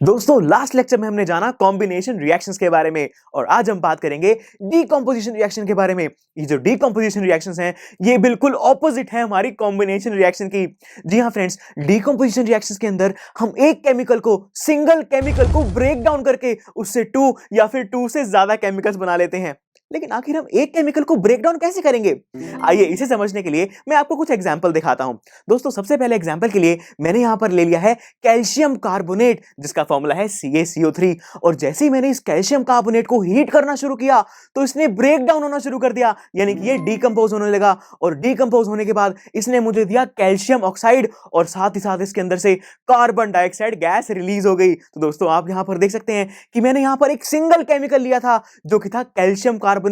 दोस्तों last lecture में हमने जाना कॉम्बिनेशन रिएक्शंस के बारे में और आज हम बात करेंगे डीकंपोजिशन रिएक्शन के बारे में। ये जो डीकंपोजिशन रिएक्शंस हैं ये बिल्कुल ऑपोजिट है हमारी कॉम्बिनेशन रिएक्शन की। जी हाँ फ्रेंड्स, डीकंपोजिशन रिएक्शंस के अंदर हम एक केमिकल को सिंगल केमिकल को ब्रेक डाउन करके उससे टू या फिर टू से ज्यादा केमिकल्स बना लेते हैं। लेकिन आखिर हम एक केमिकल को ब्रेक डाउन कैसे करेंगे? आइए इसे समझने के लिए मैं आपको कुछ एग्जांपल दिखाता हूं। दोस्तों सबसे पहले एग्जांपल के लिए मैंने यहां पर ले लिया है कैल्शियम कार्बोनेट जिसका फॉर्मूला है CaCO3। और जैसे ही मैंने इस कैल्शियम कार्बोनेट को हीट करना शुरू किया तो इसने ब्रेक डाउन होना शुरू कर दिया, यानी कि ये डीकंपोज होने लगा। और डीकंपोज होने के बाद इसने मुझे दिया कैल्शियम ऑक्साइड और साथ ही साथ इसके अंदर से कार्बन डाइऑक्साइड गैस रिलीज हो गई। तो दोस्तों आप यहां पर देख सकते हैं कि मैंने यहां पर एक सिंगल केमिकल लिया था जो कि था कैल्शियम कार्बोनेट,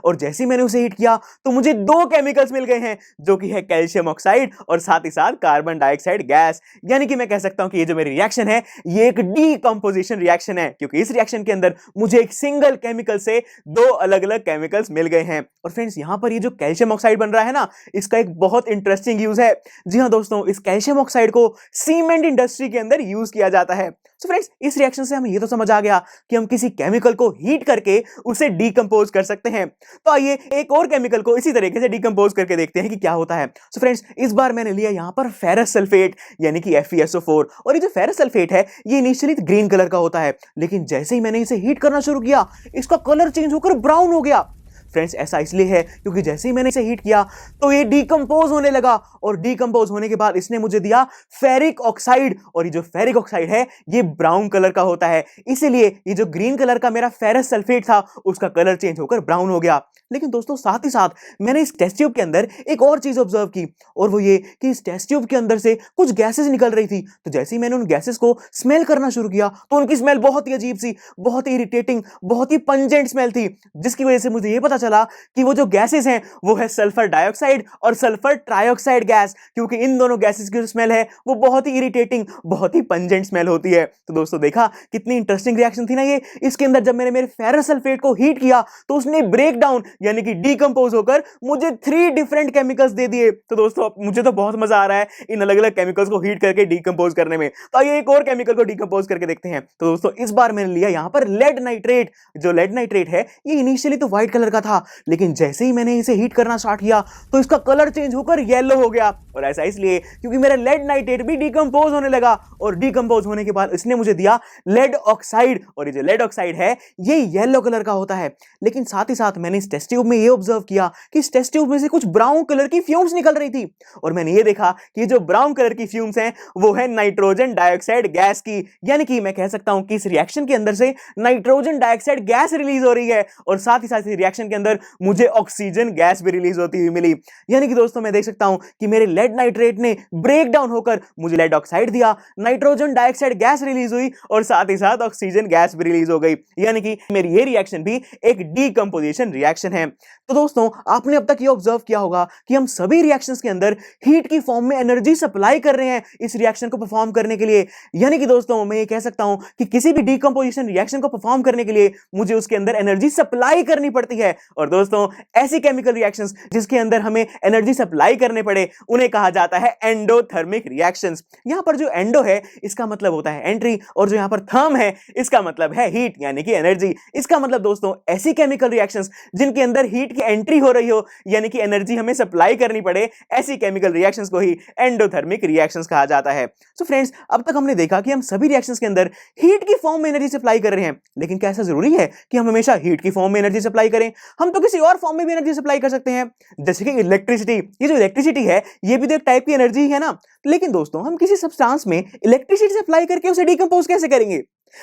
और जैसे ही मैंने उसे हीट किया तो मुझे दो केमिकल्स मिल गए हैं जो कि है कैल्शियम ऑक्साइड और साथ ही साथ कार्बन डाइऑक्साइड गैस। यानी कि मैं कह सकता हूं कि ये जो मेरी रिएक्शन है ये एक डीकंपोजिशन रिएक्शन है, क्योंकि इस रिएक्शन के अंदर मुझे एक सिंगल केमिकल से दो अलग अलग केमिकल्स मिल गए हैं। और फ्रेंड्स यहां पर ये जो कैल्शियम ऑक्साइड बन रहा है ना, इसका एक बहुत इंटरेस्टिंग यूज है। जी हां दोस्तों, इस कैल्शियम ऑक्साइड को सीमेंट इंडस्ट्री के अंदर यूज किया जाता है। तो फ्रेंड्स इस रिएक्शन से हमें ये तो समझ आ गया कि हम किसी केमिकल को हीट करके उसे डीकंपोज कर सकते हैं। तो आइए एक और केमिकल को इसी तरीके से डीकंपोज करके देखते हैं कि क्या होता है। सो फ्रेंड्स इस बार मैंने लिया यहां पर फेरस सल्फेट यानी कि FeSO4। और ये जो फेरस सल्फेट है ये इनिशियली ग्रीन कलर का होता है, लेकिन जैसे ही मैंने इसे हीट करना शुरू किया इसका कलर चेंज होकर ब्राउन हो गया। फ्रेंड्स ऐसा इसलिए है क्योंकि जैसे ही मैंने इसे हीट किया तो ये डीकंपोज होने लगा, और डीकंपोज होने के बाद इसने मुझे दिया फेरिक ऑक्साइड। और ये जो फेरिक ऑक्साइड है ये ब्राउन कलर का होता है, इसीलिए ये जो ग्रीन कलर का मेरा फेरस सल्फेट था उसका कलर चेंज होकर ब्राउन हो गया। लेकिन दोस्तों साथ ही साथ मैंने इस टेस्ट ट्यूब के अंदर एक और चीज ऑब्जर्व की, और वो ये कि इस टेस्ट ट्यूब के अंदर से कुछ गैसेस निकल रही थी। तो जैसे ही मैंने उन गैसेस को स्मेल करना शुरू किया तो उनकी स्मेल बहुत ही अजीब सी, बहुत ही इरिटेटिंग, बहुत ही पंजेंट स्मेल थी, जिसकी वजह से मुझे ये पता चला कि वो जो गैसेस हैं वो है सल्फर डाइऑक्साइड और सल्फर ट्राइऑक्साइड गैस, क्योंकि इन दोनों गैसेस की जो स्मेल है वो बहुत ही इरिटेटिंग, बहुत ही पंजेंट स्मेल होती है। तो दोस्तों देखा कितनी इंटरेस्टिंग रिएक्शन थी ना ये। इसके अंदर जब मैंने मेरे फेरस सल्फेट को हीट किया तो उसने ब्रेक डाउन यानी कि डीकंपोज होकर मुझे 3 डिफरेंट केमिकल्स दे दिए। तो दोस्तों मुझे तो बहुत मजा आ रहा है इन अलग अलग केमिकल्स को हीट करके डीकंपोज करने में। तो आइए एक और केमिकल को डीकंपोज करके देखते हैं। तो दोस्तों इस बार मैंने लिया यहां पर लेड नाइट्रेट। जो लेड नाइट्रेट है ये इनिशियली तो व्हाइट कलर का था, लेकिन जैसे ही मैंने इसे हीट करना स्टार्ट किया तो इसका कलर चेंज होकर येलो हो गया। और ऐसा इसलिए क्योंकि मेरा लेड नाइट्रेट भी डीकंपोज होने लगा, और डीकंपोज होने के बाद इसने मुझे दिया लेड ऑक्साइड। और ये जो लेड ऑक्साइड है ये येलो कलर का होता है। लेकिन साथ ही साथ मैंने इस टेस्ट ट्यूब में ये ऑब्जर्व किया कि इस टेस्ट ट्यूब में से कुछ ब्राउन कलर की फ्यूम्स निकल रही थी, और मैंने ये देखा कि ये जो ब्राउन कलर की फ्यूम्स हैं वो है नाइट्रोजन डाइऑक्साइड गैस की। यानी कि मैं कह सकता हूं कि इस रिएक्शन के अंदर से नाइट्रोजन डाइऑक्साइड गैस रिलीज हो रही है, और साथ ही साथ इस रिएक्शन के अंदर मुझे ऑक्सीजन गैस भी रिलीज होती हुई मिली। यानी कि दोस्तों मैं देख सकता हूं कि मेरे लेड नाइट्रेट ने ब्रेक डाउन होकर मुझे लेड ऑक्साइड दिया, नाइट्रोजन डाइऑक्साइड गैस रिलीज हुई और साथ ही साथ ऑक्सीजन गैस भी रिलीज हो गई। यानी कि मेरी ये रिएक्शन भी एक डीकंपोजिशन रिएक्शन है। तो दोस्तों आपने अब तक ये ऑब्जर्व किया होगा कि हम सभी रिएक्शंस के अंदर हीट की फॉर्म में एनर्जी सप्लाई कर रहे हैं इस रिएक्शन को परफॉर्म करने के लिए। यानी कि दोस्तों मैं ये कह सकता हूं कि किसी भी डीकंपोजिशन रिएक्शन को परफॉर्म करने के लिए मुझे उसके अंदर एनर्जी सप्लाई करनी पड़ती है। और दोस्तों ऐसी केमिकल रिएक्शंस जिसके अंदर हमें एनर्जी सप्लाई करने पड़े उन्हें कहा जाता है एंडोथर्मिक रिएक्शंस। यहां पर जो एंडो है इसका मतलब होता है एंट्री, और जो यहां पर थर्म है इसका मतलब है हीट यानी कि एनर्जी। इसका मतलब दोस्तों ऐसी केमिकल रिएक्शंस जिनके अंदर हीट की एंट्री हो रही हो यानी कि एनर्जी हमें सप्लाई करनी पड़े, ऐसी केमिकल रिएक्शंस को ही एंडोथर्मिक रिएक्शंस कहा जाता है। सो फ्रेंड्स अब तक हमने देखा कि हम सभी रिएक्शंस के अंदर हीट की फॉर्म में एनर्जी सप्लाई कर रहे हैं, लेकिन क्या ऐसा जरूरी है कि हम हमेशा हीट की फॉर्म में एनर्जी सप्लाई करें? हम तो किसी और फॉर्म में भी एनर्जी सप्लाई कर सकते हैं, जैसे कि इलेक्ट्रिसिटी। ये जो इलेक्ट्रिसिटी है ये भी तो एक टाइप की एनर्जी है ना। लेकिन दोस्तों हम किसी सब्सटेंस में इलेक्ट्रिसिटी सप्लाई करके उसे डीकंपोज कैसे करेंगे?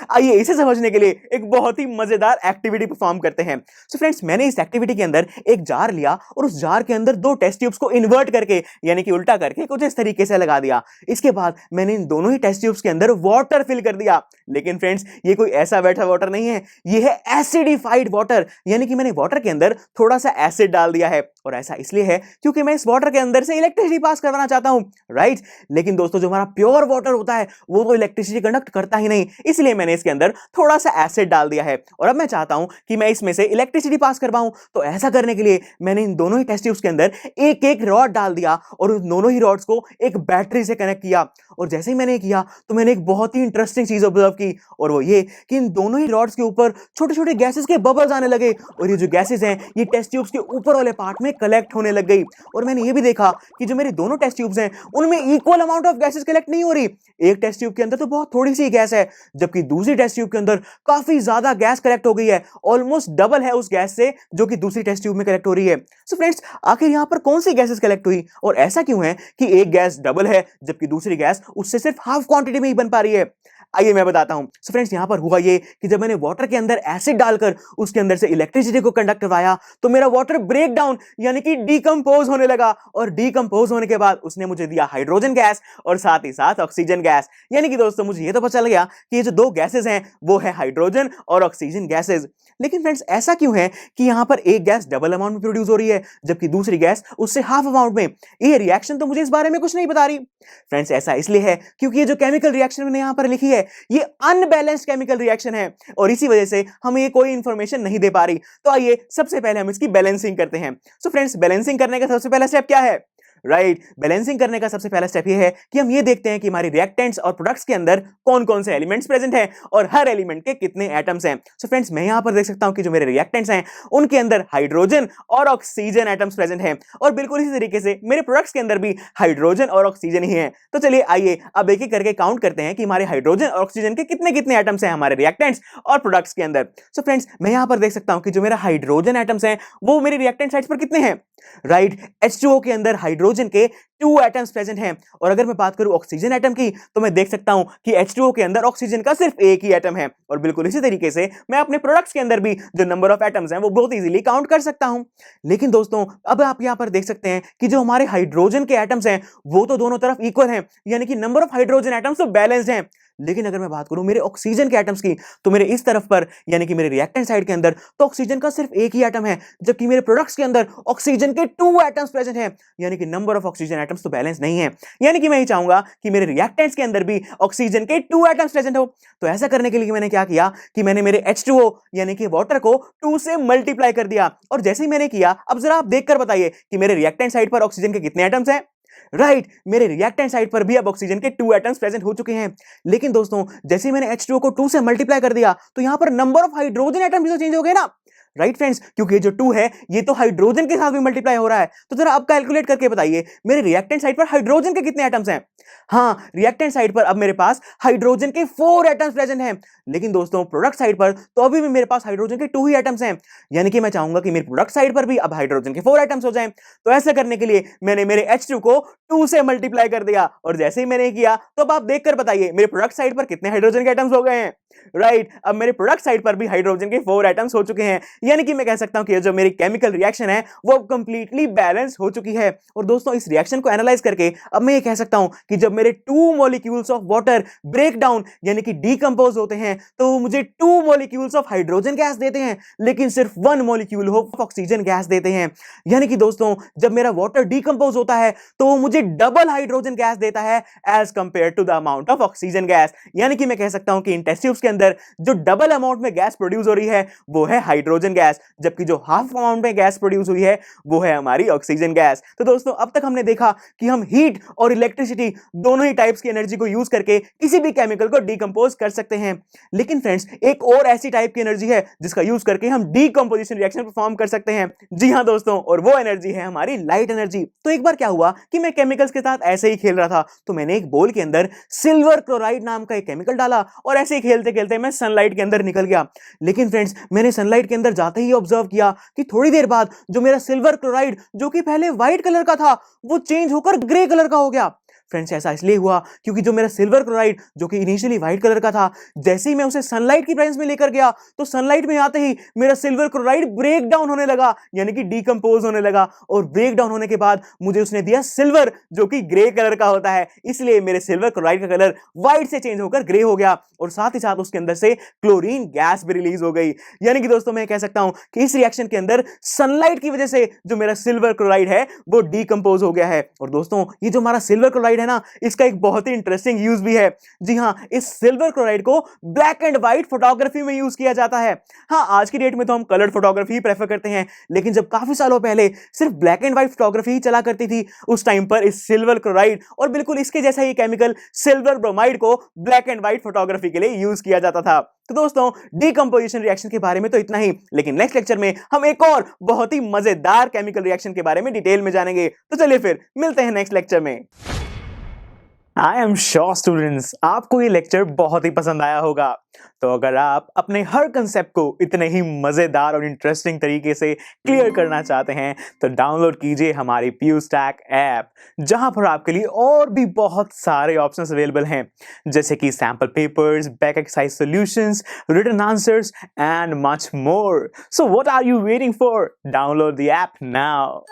आइए इसे समझने के लिए एक बहुत ही मजेदार एक्टिविटी परफॉर्म करते हैं। सो फ्रेंड्स मैंने इस एक्टिविटी के अंदर एक जार लिया और उस जार के अंदर दो टेस्ट ट्यूब्स को इन्वर्ट करके यानी कि उल्टा करके कुछ इस तरीके से लगा दिया। इसके बाद मैंने इन दोनों ही टेस्ट ट्यूब्स के अंदर वाटर फिल कर दिया। लेकिन फ्रेंड्स ये कोई ऐसा बैठा वाटर नहीं है, ये है एसिडिफाइड वाटर, यानी कि मैंने वाटर के अंदर थोड़ा सा एसिड डाल दिया है। और ऐसा इसलिए है क्योंकि मैं इस वाटर के अंदर से इलेक्ट्रिसिटी पास करवाना चाहता हूं, राइट। लेकिन दोस्तों जो हमारा प्योर वाटर होता है वो तो इलेक्ट्रिसिटी कंडक्ट करता ही नहीं, इसलिए मैंने इसके अंदर थोड़ा सा एसिड डाल दिया है। और अब मैं चाहता हूं कि मैं इसमें से इलेक्ट्रिसिटी पास करवाऊं, तो ऐसा करने के लिए मैंने इन दोनों ही टेस्ट ट्यूब्स के अंदर एक एक रॉड डाल दिया और उन दोनों ही रॉड्स को एक बैटरी से कनेक्ट किया। और जैसे ही मैंने किया तो मैंने एक बहुत ही इंटरेस्टिंग चीज ऑब्जर्व की, और वो ये कि इन दोनों ही रॉड्स के ऊपर छोटे छोटे गैसेस के बबल्स आने लगे, और ये जो गैसेस हैं ये टेस्ट ट्यूब्स के ऊपर वाले पार्ट में कलेक्ट होने लग गई। और मैंने ये भी देखा कि जो मेरी दोनों टेस्ट ट्यूब्स हैं उनमें equal amount of gases collect नहीं हो रही। एक टेस्ट ट्यूब के अंदर तो बहुत थोड़ी सी गैस है, जबकि दूसरी टेस्ट ट्यूब के अंदर काफी ज्यादा गैस कलेक्ट हो गई है, ऑलमोस्ट डबल है उस गैस से जो कि दूसरी टेस्ट ट्यूब में कलेक्ट हो रही है। सो फ्रेंड्स, आखिर यहां पर कौन सी गैसेस कलेक्ट हुई, और ऐसा क्यों है कि एक गैस डबल है जबकि दूसरी गैस उससे सिर्फ हाफ क्वांटिटी में ही बन पा रही है? आइए मैं बताता हूं। सो फ्रेंड्स, यहां पर हुआ ये कि जब मैंने वाटर के अंदर एसिड डालकर उसके अंदर से इलेक्ट्रिसिटी को कंडक्ट करवाया तो मेरा वाटर ब्रेक डाउन यानी कि डीकंपोज होने लगा, और डीकंपोज होने के बाद उसने मुझे दिया हाइड्रोजन गैस और साथ ही साथ ऑक्सीजन गैस। यानी कि दोस्तों, मुझे ये तो पता चल गया कि ये जो दो गैसेस हैं वो है हाइड्रोजन और ऑक्सीजन गैसेस। लेकिन फ्रेंड्स, ऐसा क्यों है कि यहां पर एक गैस डबल अमाउंट में प्रोड्यूस हो रही है जबकि दूसरी गैस उससे हाफ अमाउंट में? ये रिएक्शन तो मुझे इस बारे में कुछ नहीं बता रही। फ्रेंड्स, ऐसा इसलिए है क्योंकि ये जो केमिकल रिएक्शन मैंने यहां पर लिखी है ये अनबैलेंस्ड केमिकल रिएक्शन है, और इसी वजह से हमें ये कोई इंफॉर्मेशन नहीं दे पा रही। तो आइए सबसे पहले हम इसकी बैलेंसिंग करते हैं। सो फ्रेंड्स, बैलेंसिंग करने का सबसे पहला स्टेप क्या है? राइट, बैलेंसिंग करने का सबसे पहला स्टेप ये है कि हम ये देखते हैं कि हमारे रिएक्टेंट्स और प्रोडक्ट्स के अंदर कौन कौन से एलिमेंट्स प्रेजेंट हैं और हर एलिमेंट के कितने एटम्स हैं। सो फ्रेंड्स, मैं यहां पर देख सकता हूं कि जो मेरे रिएक्टेंट्स हैं उनके अंदर हाइड्रोजन और ऑक्सीजन एटम्स प्रेजेंट हैं, और बिल्कुल इसी तरीके से मेरे प्रोडक्ट्स के अंदर भी हाइड्रोजन और ऑक्सीजन ही है। तो चलिए आइए अब एक एक करके काउंट करते हैं कि हमारे हाइड्रोजन और ऑक्सीजन के कितने कितने एटम्स हैं हमारे रिएक्टेंट्स और प्रोडक्ट्स के अंदर। सो फ्रेंड्स, मैं यहां पर देख सकता हूं कि जो मेरा हाइड्रोजन एटम्स हैं वो मेरे रिएक्टेंट साइड्स पर कितने हैं? राइट, H2O के अंदर हाइड्रोजन के 2 एटम्स प्रेजेंट हैं, और अगर मैं बात करूं ऑक्सीजन एटम की तो मैं देख सकता हूं कि H2O के अंदर ऑक्सीजन का सिर्फ एक ही एटम है। और बिल्कुल इसी तरीके से मैं अपने प्रोडक्ट्स के अंदर भी जो नंबर ऑफ एटम्स हैं वो बहुत इजीली काउंट कर सकता हूं। लेकिन दोस्तों, अब आप यहां पर देख सकते हैं कि जो हमारे हाइड्रोजन के एटम्स हैं वो तो दोनों तरफ इक्वल हैं, यानी कि नंबर ऑफ हाइड्रोजन एटम्स तो बैलेंस्ड हैं। लेकिन अगर मैं बात करूं मेरे ऑक्सीजन के एटम्स की तो मेरे इस तरफ पर यानी कि मेरे रिएक्टेंट साइड के अंदर तो ऑक्सीजन का सिर्फ एक ही एटम है, जबकि मेरे प्रोडक्ट्स के अंदर ऑक्सीजन के 2 एटम्स प्रेजेंट हैं, यानी कि नंबर ऑफ ऑक्सीजन एटम्स तो बैलेंस नहीं है। यानी कि मैं ही चाहूंगा कि मेरे रिएक्टेंट्स के अंदर भी ऑक्सीजन के 2 एटम्स प्रेजेंट हो। तो ऐसा करने के लिए मैंने क्या किया कि मैंने मेरे H2O यानी कि वाटर को 2 से मल्टीप्लाई कर दिया, और जैसे ही मैंने किया, अब जरा आप देखकर बताइए कि मेरे रिएक्टेंट साइड पर ऑक्सीजन के कितने एटम्स हैं? राइट, मेरे रिएक्टेंट साइड पर भी अब ऑक्सीजन के 2 एटम्स प्रेजेंट हो चुके हैं। लेकिन दोस्तों, जैसे ही मैंने H2O को 2 से मल्टीप्लाई कर दिया तो यहां पर नंबर ऑफ हाइड्रोजन एटम भी तो चेंज हो गए ना। राइट फ्रेंड्स, क्योंकि ये जो 2 है ये तो हाइड्रोजन के साथ भी मल्टीप्लाई हो रहा है। तो जरा आप कैलकुलेट करके बताइए मेरे रिएक्टेंट साइड पर हाइड्रोजन के कितने एटम्स हैं? हाँ, रिएक्टेंट साइड पर अब मेरे पास हाइड्रोजन के 4 एटम्स प्रेजेंट हैं। लेकिन दोस्तों, प्रोडक्ट साइड पर तो अभी भी मेरे पास हाइड्रोजन के 2 ही एटम्स हैं, यानी कि मैं चाहूंगा कि मेरे प्रोडक्ट साइड पर भी अब हाइड्रोजन के 4 एटम्स हो जाएं। तो ऐसा करने के लिए मैंने मेरे H2 को 2 से मल्टीप्लाई कर दिया, और जैसे ही मैंने किया तो अब आप देखकर बताइए मेरे प्रोडक्ट साइड पर कितने हाइड्रोजन के एटम्स हो गए हैं। राइट, अब मेरे प्रोडक्ट साइड पर भी हाइड्रोजन के 4 एटम्स हो चुके हैं, यानी कि मैं कह सकता हूं कि जो मेरी केमिकल रिएक्शन है वो कंप्लीटली बैलेंस हो चुकी है। और दोस्तों, इस रिएक्शन को एनालाइज करके अब मैं ये कह सकता हूं कि जब मेरे 2 molecules of water break down यानी कि डीकंपोज होते हैं तो वो मुझे 2 मॉलिक्यूल्स ऑफ हाइड्रोजन गैस देते हैं, लेकिन सिर्फ 1 मॉलिक्यूल ऑफ ऑक्सीजन गैस देते हैं। यानी कि दोस्तों, जब मेरा वाटर डीकंपोज होता है तो वो मुझे डबल हाइड्रोजन गैस देता है as compare to the amount of oxygen gas. यानी कि मैं कह सकता हूं कि इन टेस्ट ट्यूब्स के अंदर जो डबल अमाउंट में गैस प्रोड्यूस हो रही है वो है हाइड्रोजन गैस, जबकि जो हाफ अमाउंट में गैस प्रोड्यूस हुई है वो है हमारी ऑक्सीजन गैस। तो दोस्तों, अब तक हमने देखा कि हम हीट और इलेक्ट्रिसिटी दोनों ही टाइप्स की एनर्जी को यूज करके किसी भी केमिकल को डीकंपोज कर सकते हैं। लेकिन फ्रेंड्स, एक और ऐसी टाइप की एनर्जी है जिसका यूज करके हम डीकंपोजिशन रिएक्शन परफॉर्म कर सकते हैं। जी हां दोस्तों, और वो एनर्जी है हमारी लाइट एनर्जी। तो एक बार क्या हुआ कि मैं केमिकल्स के साथ ऐसे ही खेल रहा था, तो मैंने एक बोल के अंदर सिल्वर क्लोराइड नाम का एक केमिकल डाला, और ऐसे ही खेलते खेलते मैं सनलाइट के अंदर निकल गया। लेकिन फ्रेंड्स, मैंने सनलाइट के अंदर जाते ही ऑब्जर्व किया कि थोड़ी देर बाद जो मेरा सिल्वर क्लोराइड जो कि पहले व्हाइट कलर का था वो चेंज होकर ग्रे कलर का हो गया। फ्रेंड्स, ऐसा इसलिए हुआ क्योंकि जो मेरा सिल्वर क्लोराइड जो कि इनिशियली व्हाइट कलर का था, जैसे ही मैं उसे सनलाइट की प्रेजेंस में लेकर गया तो सनलाइट में आते ही मेरा सिल्वर क्लोराइड ब्रेक डाउन होने लगा, यानी कि डीकंपोज होने लगा, और ब्रेक डाउन होने के बाद मुझे उसने दिया सिल्वर जो कि ग्रे कलर का होता है। इसलिए मेरे सिल्वर क्लोराइड का कलर व्हाइट से चेंज होकर ग्रे हो गया, और साथ ही साथ उसके अंदर से क्लोरीन गैस भी रिलीज हो गई। यानी कि दोस्तों, मैं कह सकता हूं कि इस रिएक्शन के अंदर सनलाइट की वजह से जो मेरा सिल्वर क्लोराइड है वो डीकंपोज हो गया है। और दोस्तों, ये जो हमारा सिल्वर क्लोराइड है ना, इसका एक बहुत ही इंटरेस्टिंग यूज भी है। जी हाँ, इस सिल्वर क्लोराइड को ब्लैक एंड व्हाइट फोटोग्राफी में यूज किया जाता है। हाँ, आज की डेट में तो हम कलर्ड फोटोग्राफी ही प्रेफर करते हैं, लेकिन जब काफी सालों पहले सिर्फ ब्लैक एंड व्हाइट फोटोग्राफी ही चला करती थी, उस टाइम पर इस सिल्वर क्लोराइड और बिल्कुल इसके जैसा ही केमिकल सिल्वर ब्रोमाइड को ब्लैक एंड व्हाइट फोटोग्राफी के लिए यूज किया जाता था। तो दोस्तों, डीकंपोजिशन रिएक्शन के बारे में तो इतना ही, लेकिन नेक्स्ट लेक्चर में हम एक और बहुत ही मजेदार केमिकल रिएक्शन के बारे में डिटेल में जानेंगे। तो चलिए फिर मिलते हैं नेक्स्ट लेक्चर में। आई एम श्योर स्टूडेंट्स, आपको ये लेक्चर बहुत ही पसंद आया होगा। तो अगर आप अपने हर कंसेप्ट को इतने ही मजेदार और इंटरेस्टिंग तरीके से क्लियर करना चाहते हैं, तो डाउनलोड कीजिए हमारी PuStack ऐप, जहां पर आपके लिए और भी बहुत सारे ऑप्शंस अवेलेबल हैं, जैसे कि sample papers, back exercise solutions, written answers and much more. So what are you waiting for? Download the app now.